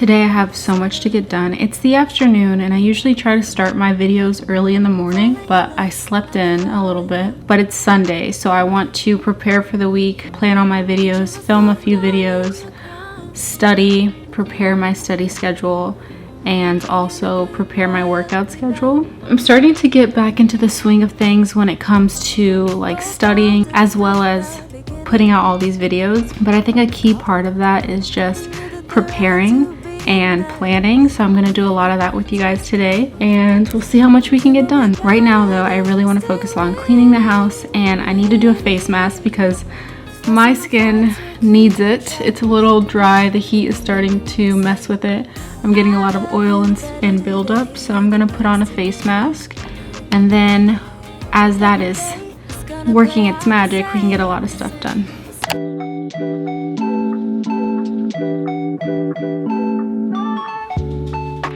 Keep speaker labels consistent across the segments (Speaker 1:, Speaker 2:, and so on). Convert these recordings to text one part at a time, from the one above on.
Speaker 1: Today I have so much to get done. It's the afternoon and I usually try to start my videos early in the morning, but I slept in a little bit. But it's Sunday, so I want to prepare for the week, plan on my videos, film a few videos, study, prepare my study schedule, and also prepare my workout schedule. I'm starting to get back into the swing of things when it comes to like studying as well as putting out all these videos. But I think a key part of that is just preparing and planning, so I'm going to do a lot of that with you guys today, and we'll see how much we can get done. Right now though, I really want to focus on cleaning the house, and I need to do a face mask because my skin needs it. It's a little dry, the heat is starting to mess with it. I'm getting a lot of oil and buildup, so I'm going to put on a face mask, and then as that is working its magic, we can get a lot of stuff done.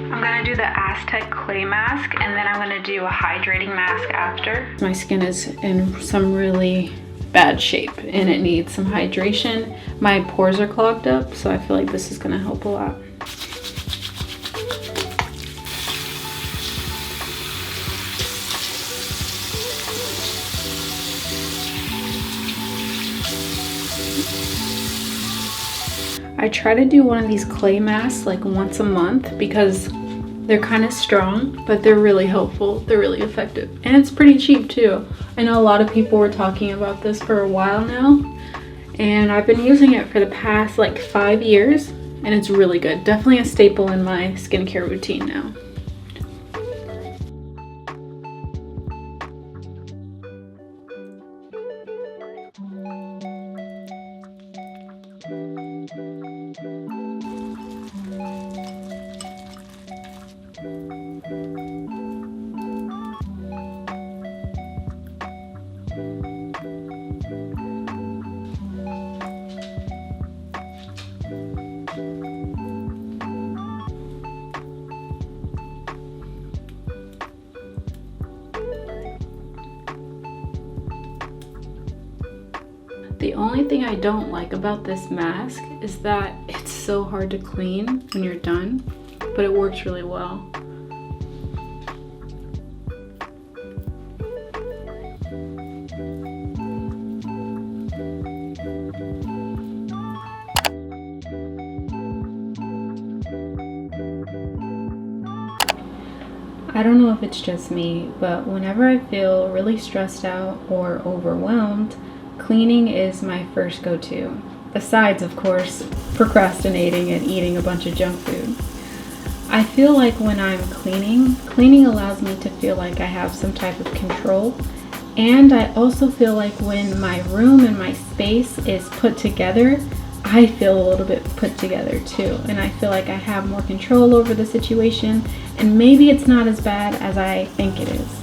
Speaker 1: I'm gonna do the Aztec clay mask, and then I'm gonna do a hydrating mask after. My skin is in some really bad shape and it needs some hydration. My pores are clogged up, so I feel like this is gonna help a lot. I try to do one of these clay masks like once a month because they're kind of strong, but they're really helpful. They're really effective. And it's pretty cheap too. I know a lot of people were talking about this for a while now, and I've been using it for the past like 5 years, and it's really good. Definitely a staple in my skincare routine now. The only thing I don't like about this mask is that it's so hard to clean when you're done, but it works really well. I don't know if it's just me, but whenever I feel really stressed out or overwhelmed, cleaning is my first go-to. Besides, of course, procrastinating and eating a bunch of junk food. I feel like when I'm cleaning allows me to feel like I have some type of control. And I also feel like when my room and my space is put together, I feel a little bit put together too. And I feel like I have more control over the situation, and maybe it's not as bad as I think it is.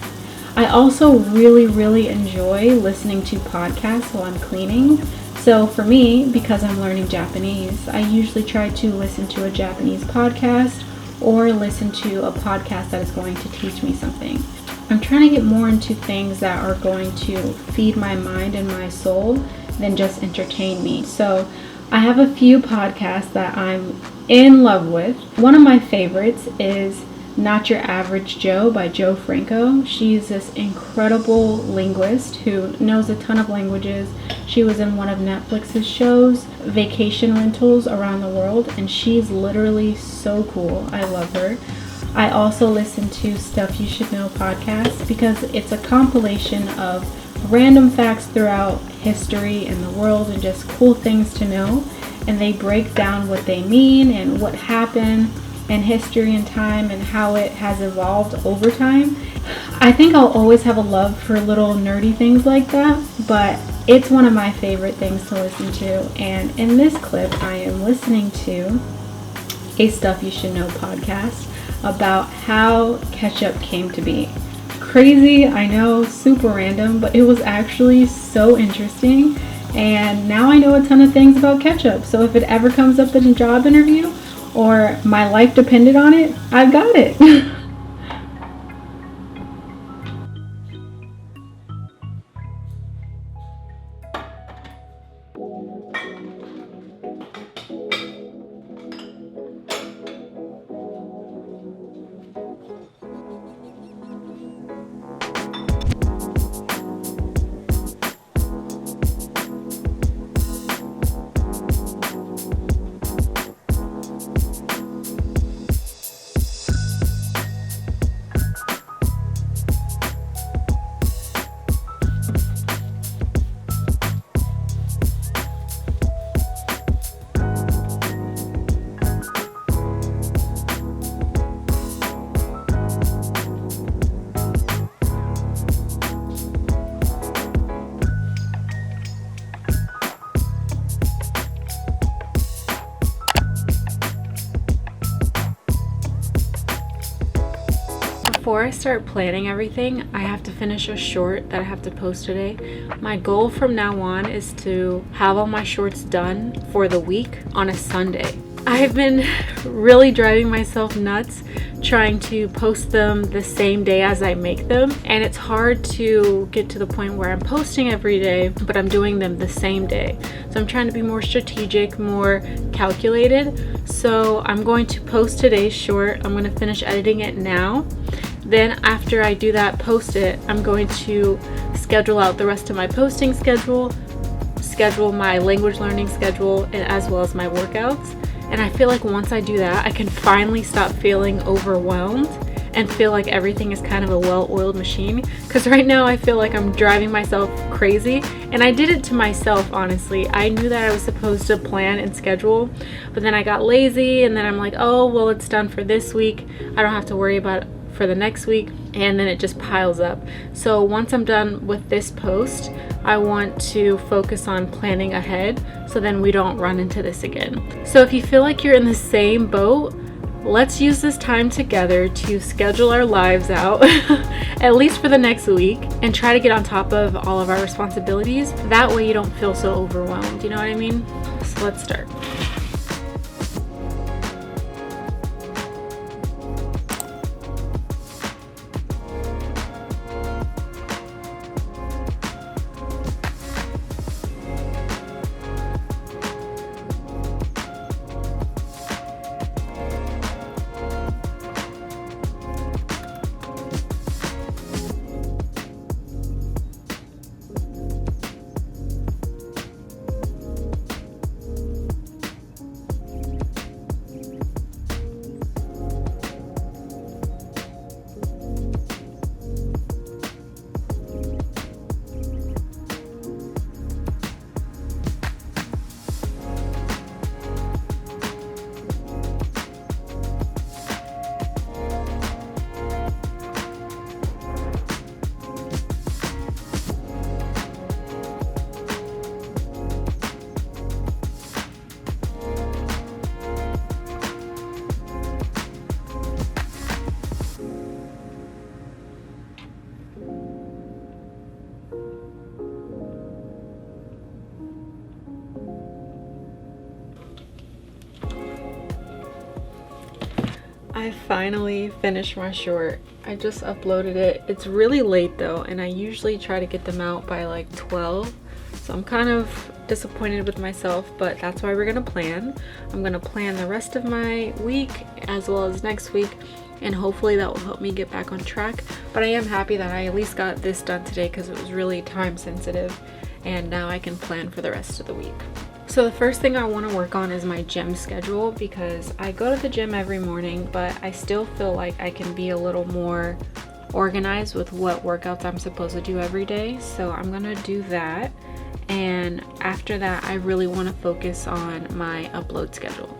Speaker 1: I also really enjoy listening to podcasts while I'm cleaning. So for me, because I'm learning Japanese, I usually try to listen to a Japanese podcast or listen to a podcast that is going to teach me something. I'm trying to get more into things that are going to feed my mind and my soul than just entertain me. So I have a few podcasts that I'm in love with. One of my favorites is Not Your Average Joe by Joe Franco. She's this incredible linguist who knows a ton of languages. She was in one of Netflix's shows, Vacation Rentals Around the World, and she's literally so cool. I love her. I also listen to Stuff You Should Know podcast because it's a compilation of random facts throughout history and the world and just cool things to know, and they break down what they mean and what happened and history and time and how it has evolved over time. I think I'll always have a love for little nerdy things like that, but it's one of my favorite things to listen to. And in this clip, I am listening to a Stuff You Should Know podcast about how ketchup came to be. Crazy, I know, super random, but it was actually so interesting. And now I know a ton of things about ketchup. So if it ever comes up in a job interview, or my life depended on it, I've got it. before I start planning everything, I have to finish a short that I have to post today. My goal from now on is to have all my shorts done for the week on a Sunday. I've been really driving myself nuts trying to post them the same day as I make them, and it's hard to get to the point where I'm posting every day but I'm doing them the same day. So I'm trying to be more strategic, more calculated. So I'm going to post today's short. I'm going to finish editing it now. Then after I do that, post it, I'm going to schedule out the rest of my posting schedule my language learning schedule, and as well as my workouts. And I feel like once I do that, I can finally stop feeling overwhelmed and feel like everything is kind of a well-oiled machine. Because right now I feel like I'm driving myself crazy, and I did it to myself, honestly. I knew that I was supposed to plan and schedule, but then I got lazy, and then I'm like, oh, well, it's done for this week. I don't have to worry about it for the next week, and then it just piles up. So once I'm done with this post, I want to focus on planning ahead so then we don't run into this again. So if you feel like you're in the same boat, let's use this time together to schedule our lives out at least for the next week and try to get on top of all of our responsibilities. That way you don't feel so overwhelmed, you know what I mean? So let's start. I finally finished my short. I just uploaded it. It's really late though, and I usually try to get them out by like 12. So I'm kind of disappointed with myself, but that's why we're gonna plan. I'm gonna plan the rest of my week as well as next week, and hopefully that will help me get back on track. But I am happy that I at least got this done today because it was really time sensitive, and now I can plan for the rest of the week. So the first thing I want to work on is my gym schedule, because I go to the gym every morning, but I still feel like I can be a little more organized with what workouts I'm supposed to do every day. So I'm gonna do that, and after that I really want to focus on my upload schedule.